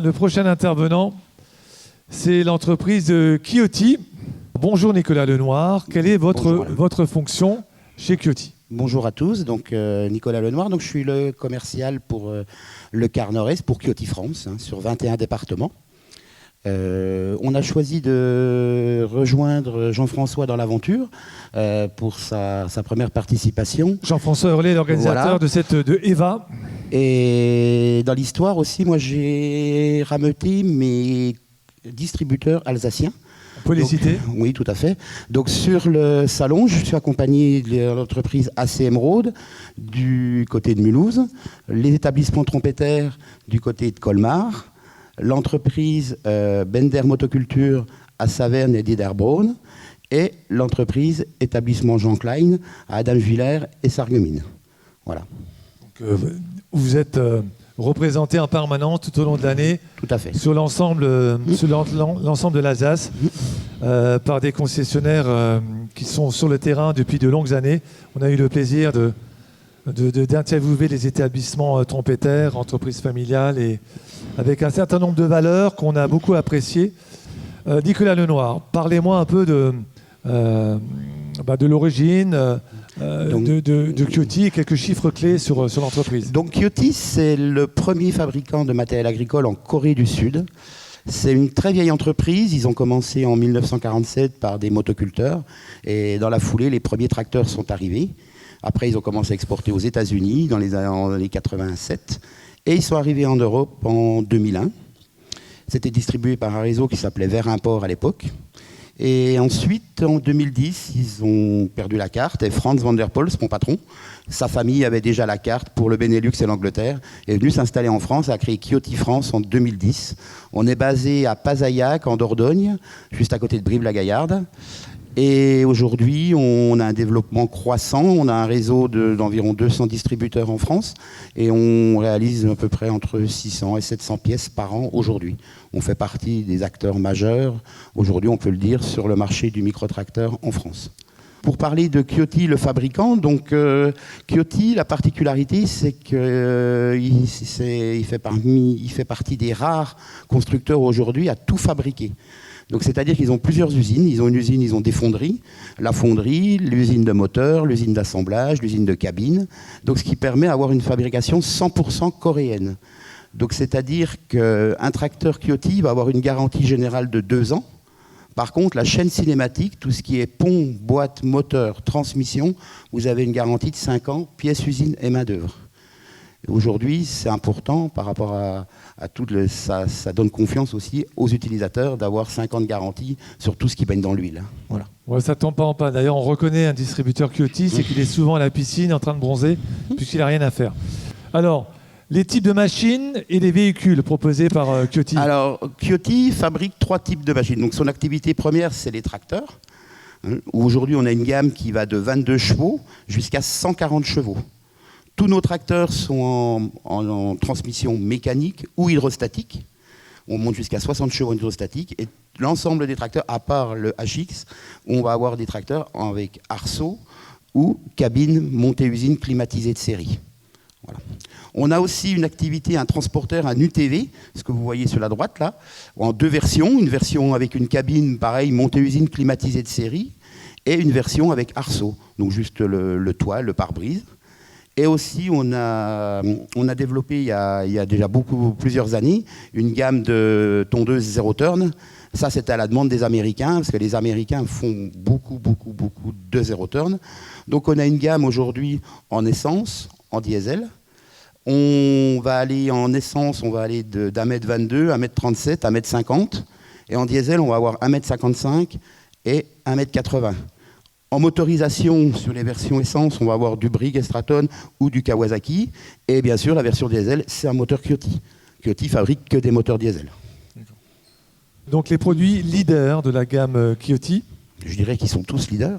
Le prochain intervenant, c'est l'entreprise Kioti. Bonjour Nicolas Lenoir, quelle est votre fonction chez Kioti? Bonjour à tous, donc Nicolas Lenoir, donc je suis le commercial pour le quart nord-est pour Kioti France, sur 21 départements. On a choisi de rejoindre Jean-François dans l'aventure pour sa première participation. Jean-François Hurlet, l'organisateur de EVA. Et dans l'histoire aussi, moi j'ai rameuté mes distributeurs alsaciens. On peut les citer? Oui, tout à fait. Donc sur le salon, je suis accompagné de l'entreprise AC Emeraude du côté de Mulhouse, les établissements trompeteurs du côté de Colmar, l'entreprise Bender Motoculture à Saverne et Diederbronn et l'entreprise établissement Jean Klein à Adamswiller et Sarreguemines. Voilà. Donc, vous êtes représenté en permanence tout au long de l'année. Tout à fait. Sur l'ensemble de l'Alsace par des concessionnaires qui sont sur le terrain depuis de longues années. On a eu le plaisir d'interviewer les établissements trompeteurs, entreprises familiales, et avec un certain nombre de valeurs qu'on a beaucoup appréciées. Nicolas Lenoir, parlez-moi un peu de l'origine de Kioti et quelques chiffres clés sur l'entreprise. Donc Kioti, c'est le premier fabricant de matériel agricole en Corée du Sud. C'est une très vieille entreprise. Ils ont commencé en 1947 par des motoculteurs et dans la foulée, les premiers tracteurs sont arrivés. Après, ils ont commencé à exporter aux États-Unis dans les années 87 et ils sont arrivés en Europe en 2001. C'était distribué par un réseau qui s'appelait Verimport à l'époque. Et ensuite, en 2010, ils ont perdu la carte et Franz van der Poels, mon patron, sa famille avait déjà la carte pour le Benelux et l'Angleterre, est venu s'installer en France, a créé Kioti France en 2010. On est basé à Pazaillac, en Dordogne, juste à côté de Brive-la-Gaillarde. Et aujourd'hui, on a un développement croissant. On a un réseau d'environ 200 distributeurs en France et on réalise à peu près entre 600 et 700 pièces par an aujourd'hui. On fait partie des acteurs majeurs, aujourd'hui on peut le dire, sur le marché du microtracteur en France. Pour parler de Kioti, le fabricant, donc Kioti, la particularité, c'est qu'il fait partie des rares constructeurs aujourd'hui à tout fabriquer. Donc c'est-à-dire qu'ils ont plusieurs usines. Ils ont des fonderies, la fonderie, l'usine de moteur, l'usine d'assemblage, l'usine de cabine. Donc ce qui permet d'avoir une fabrication 100% coréenne. Donc c'est-à-dire qu'un tracteur Kioti va avoir une garantie générale de 2 ans. Par contre, la chaîne cinématique, tout ce qui est pont, boîte, moteur, transmission, vous avez une garantie de 5 ans, pièces, usine et main-d'œuvre. Aujourd'hui, c'est important par rapport à tout ça donne confiance aussi aux utilisateurs d'avoir 5 ans de garantie sur tout ce qui baigne dans l'huile. Voilà. Ouais, ça tombe pas en panne. D'ailleurs, on reconnaît un distributeur Kioti, c'est qu'il est souvent à la piscine en train de bronzer, puisqu'il n'a rien à faire. Alors, les types de machines et les véhicules proposés par Kioti. Alors, Kioti fabrique 3 types de machines. Donc, son activité première, c'est les tracteurs. Aujourd'hui, on a une gamme qui va de 22 chevaux jusqu'à 140 chevaux. Tous nos tracteurs sont en transmission mécanique ou hydrostatique. On monte jusqu'à 60 chevaux en hydrostatique. Et l'ensemble des tracteurs, à part le HX, on va avoir des tracteurs avec arceau ou cabine montée usine climatisée de série. Voilà. On a aussi une activité, un transporteur, un UTV, ce que vous voyez sur la droite là, en 2 versions. Une version avec une cabine, pareil, montée usine climatisée de série, et une version avec arceau, donc juste le toit, le pare-brise. Et aussi, on a développé il y a déjà plusieurs années une gamme de tondeuses zéro turn. Ça, c'était à la demande des Américains, parce que les Américains font beaucoup de zéro turn. Donc, on a une gamme aujourd'hui en essence, en diesel. On va aller en essence, on va aller d'1m22, 1m37, 1m50. Et en diesel, on va avoir 1m55 et 1m80. En motorisation, sur les versions essence, on va avoir du Brigg Straton ou du Kawasaki. Et bien sûr, la version diesel, c'est un moteur Kioti. Kioti fabrique que des moteurs diesel. Donc les produits leaders de la gamme Kioti? Je dirais qu'ils sont tous leaders.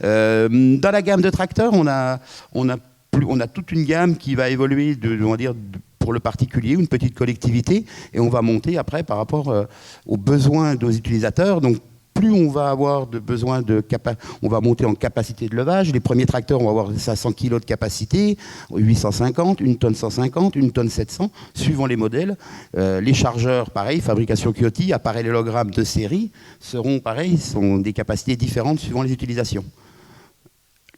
Dans la gamme de tracteurs, on a toute une gamme qui va évoluer pour le particulier, une petite collectivité, et on va monter après par rapport aux besoins de nos utilisateurs. Donc plus on va avoir besoin on va monter en capacité de levage. Les premiers tracteurs, on va avoir 500 kg de capacité, 850, 1 tonne 150, 1 tonne 700, suivant les modèles. Les chargeurs, pareil, fabrication Kyoto, appareil-élogramme de série, seront pareil, sont des capacités différentes suivant les utilisations.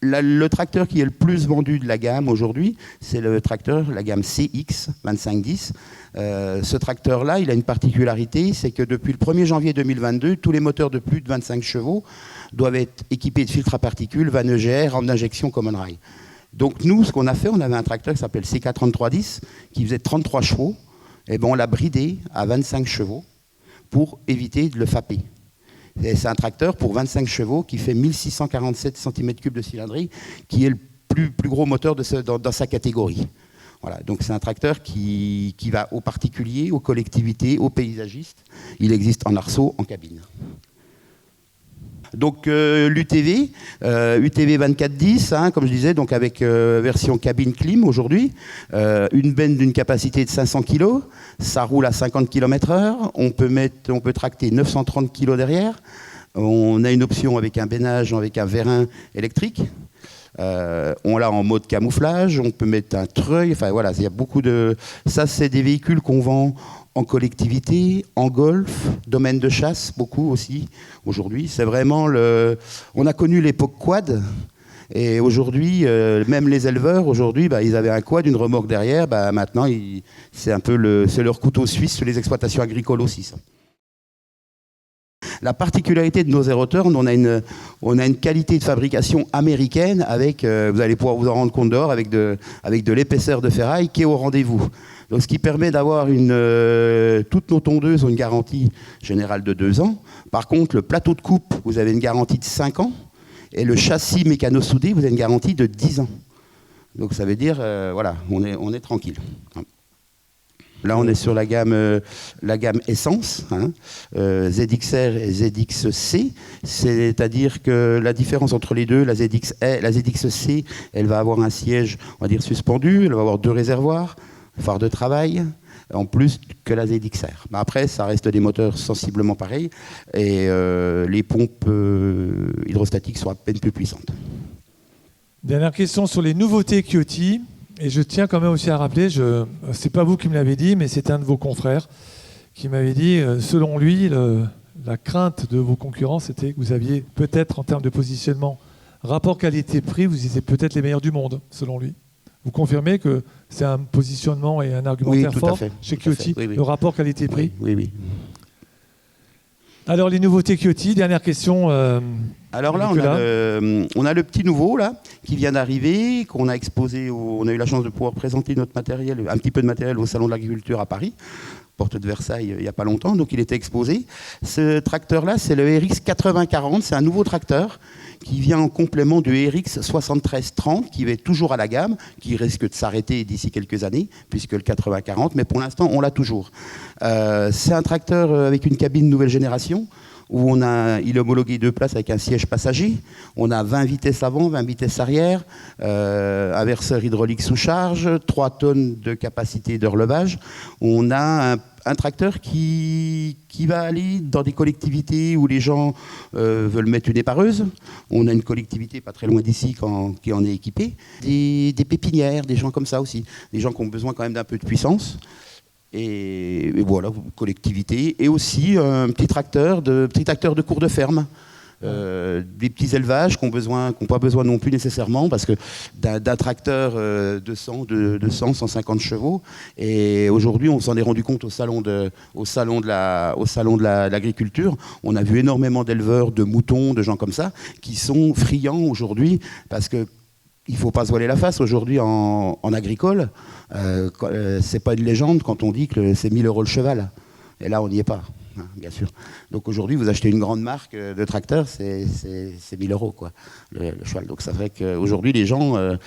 Le tracteur qui est le plus vendu de la gamme aujourd'hui, c'est le tracteur, la gamme CX 2510. Ce tracteur-là, il a une particularité, c'est que depuis le 1er janvier 2022, tous les moteurs de plus de 25 chevaux doivent être équipés de filtres à particules, vanne EGR, rampe d'injection Common Rail. Donc nous, ce qu'on a fait, on avait un tracteur qui s'appelle CK3310, qui faisait 33 chevaux, et ben on l'a bridé à 25 chevaux pour éviter de le faper. C'est un tracteur pour 25 chevaux qui fait 1647 cm3 de cylindrée, qui est le plus gros moteur dans sa catégorie. Voilà, donc c'est un tracteur qui va aux particuliers, aux collectivités, aux paysagistes. Il existe en arceau, en cabine. Donc l'UTV, UTV 2410, comme je disais, donc avec version cabine clim aujourd'hui, une benne d'une capacité de 500 kg, ça roule à 50 km/h, on peut tracter 930 kg derrière, on a une option avec un bénage, avec un vérin électrique. On l'a en mode camouflage, on peut mettre un treuil, enfin voilà, il y a beaucoup de... Ça, c'est des véhicules qu'on vend en collectivité, en golf, domaine de chasse, beaucoup aussi, aujourd'hui. C'est vraiment On a connu l'époque quad, et aujourd'hui, même les éleveurs, aujourd'hui, ils avaient un quad, une remorque derrière, maintenant, c'est un peu c'est leur couteau suisse sur les exploitations agricoles aussi, ça. La particularité de nos Aeroturn, on a une qualité de fabrication américaine avec, vous allez pouvoir vous en rendre compte dehors, avec de l'épaisseur de ferraille qui est au rendez-vous. Donc, ce qui permet d'avoir toutes nos tondeuses ont une garantie générale de 2 ans. Par contre, le plateau de coupe, vous avez une garantie de 5 ans. Et le châssis mécano-soudé, vous avez une garantie de 10 ans. Donc ça veut dire, voilà, on est tranquille. Là, on est sur la gamme Essence, ZXR et ZXC. C'est-à-dire que la différence entre les deux, la ZXC, elle va avoir un siège, on va dire, suspendu, elle va avoir 2 réservoirs, phare de travail, en plus que la ZXR. Mais après, ça reste des moteurs sensiblement pareils, et les pompes hydrostatiques sont à peine plus puissantes. Dernière question sur les nouveautés Kyoto. Et je tiens quand même aussi à rappeler, c'est pas vous qui me l'avez dit, mais c'est un de vos confrères qui m'avait dit, selon lui, la crainte de vos concurrents, c'était que vous aviez peut-être, en termes de positionnement, rapport qualité-prix, vous étiez peut-être les meilleurs du monde, selon lui. Vous confirmez que c'est un positionnement et un argumentaire fort chez Kyoto, le rapport qualité-prix? Oui. Alors, les nouveautés Kyoto, dernière question. Alors là, on a le petit nouveau là, qui vient d'arriver, qu'on a exposé, on a eu la chance de pouvoir présenter notre matériel, un petit peu de matériel au Salon de l'Agriculture à Paris, porte de Versailles, il n'y a pas longtemps, donc il était exposé. Ce tracteur-là, c'est le RX 8040, c'est un nouveau tracteur qui vient en complément du RX 7330, qui est toujours à la gamme, qui risque de s'arrêter d'ici quelques années, puisque le 8040, mais pour l'instant, on l'a toujours. C'est un tracteur avec une cabine nouvelle génération, où il est homologué 2 places avec un siège passager. On a 20 vitesses avant, 20 vitesses arrière, inverseur hydraulique sous charge, 3 tonnes de capacité de relevage. On a un tracteur qui va aller dans des collectivités où les gens veulent mettre une épareuse. On a une collectivité pas très loin d'ici qui en est équipée. Des pépinières, des gens comme ça aussi. Des gens qui ont besoin quand même d'un peu de puissance. Et voilà, collectivité. Et aussi un petit tracteur de cours de ferme. Des petits élevages qui n'ont pas besoin non plus nécessairement, parce que d'un tracteur de 150 chevaux. Et aujourd'hui, on s'en est rendu compte au salon de l'agriculture. On a vu énormément d'éleveurs, de moutons, de gens comme ça, qui sont friands aujourd'hui, parce que il ne faut pas se voiler la face. Aujourd'hui, en agricole, c'est pas une légende quand on dit que c'est 1 000 € le cheval. Et là, on n'y est pas, bien sûr. Donc aujourd'hui, vous achetez une grande marque de tracteur, c'est 1 000 € quoi, le cheval. Donc c'est vrai qu'aujourd'hui, les gens, à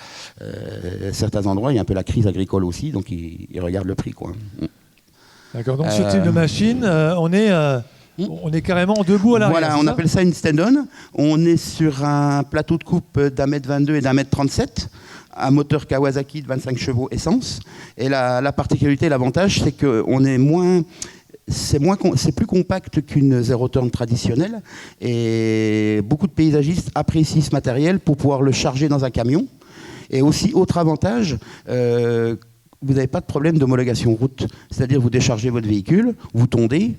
certains endroits, il y a un peu la crise agricole aussi, donc ils regardent le prix, quoi. D'accord, donc ce type de machine, on est carrément debout à l'arrière. Voilà, on appelle ça une stand-on. On est sur un plateau de coupe d'1,22 m et d'1,37 m, un moteur Kawasaki de 25 chevaux essence. Et la particularité, l'avantage, c'est qu'on est moins... c'est plus compact qu'une zero turn traditionnelle et beaucoup de paysagistes apprécient ce matériel pour pouvoir le charger dans un camion. Et aussi, autre avantage, vous n'avez pas de problème d'homologation route. C'est-à-dire vous déchargez votre véhicule, vous tondez,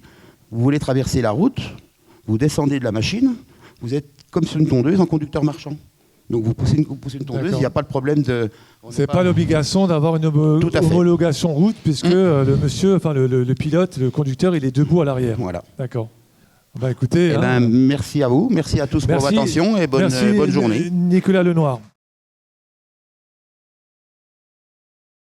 vous voulez traverser la route, vous descendez de la machine, vous êtes comme sur une tondeuse en conducteur marchand. Donc vous poussez une tondeuse, il n'y a pas de problème de... C'est pas l'obligation d'avoir une homologation route, puisque le monsieur, enfin le pilote, le conducteur, il est debout à l'arrière. Voilà. D'accord. Bah écoutez... merci à vous, merci à tous pour votre attention et bonne journée. Nicolas Lenoir.